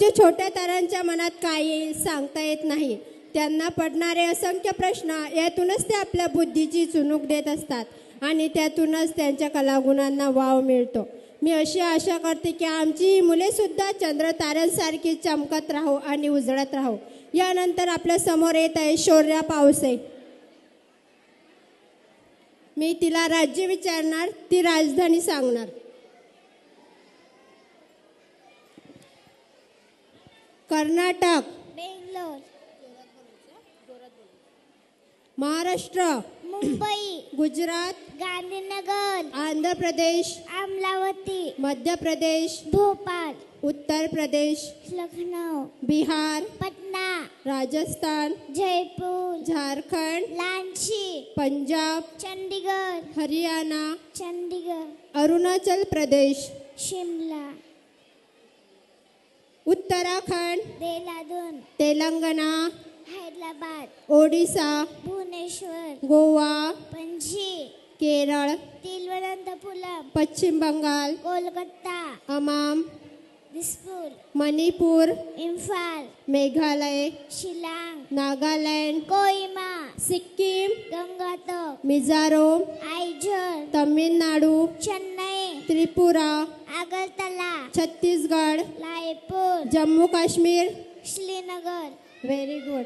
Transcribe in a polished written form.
आमच्या छोट्या तारांच्या मनात काय येईल सांगता येत नाही. त्यांना पडणारे असंख्य प्रश्न यातूनच ते आपल्या बुद्धीची चुणूक देत असतात आणि त्यातूनच त्यांच्या कलागुणांना वाव मिळतो. मी अशी आशा करते की आमची ही मुलेसुद्धा चंद्र ताऱ्यांसारखी चमकत राहो आणि उजळत राहो. यानंतर आपल्या समोर येत आहे शौर्या पावसे. मी तिला राज्य विचारणार, ती राजधानी सांगणार. कर्नाटक, बेंगलोर, महाराष्ट्र, मुंबई, गुजरात, गांधीनगर, आंध्र प्रदेश, अमरावती, मध्य प्रदेश, भोपाळ, उत्तर प्रदेश, लखनऊ, बिहार, पटना, राजस्थान, जयपूर, झारखंड, रांची, पंजाब, चंडीगढ़, हरियाणा, चंडीगढ़, अरुणाचल प्रदेश, शिमला, उत्तराखंड, देहरादून, तेलंगणा, हैदराबाद, ओडिशा, भुवनेश्वर, गोवा, पणजी, केरळ, तिरुवनंतपुरम, पश्चिम बंगाल, कोलकाता, अमाम, दिसपूर, मणिपूर, इम्फाल, मेघालय, शिलांग, नागालँड, कोहिमा, सिक्कीम, गंगाटोक, मिझोरम, आइजल, तमिळनाडू, चेन्नई, त्रिपुरा, अगरतला, छत्तीसगड, रायपूर, जम्मू काश्मीर. श्रीनगर. Very good.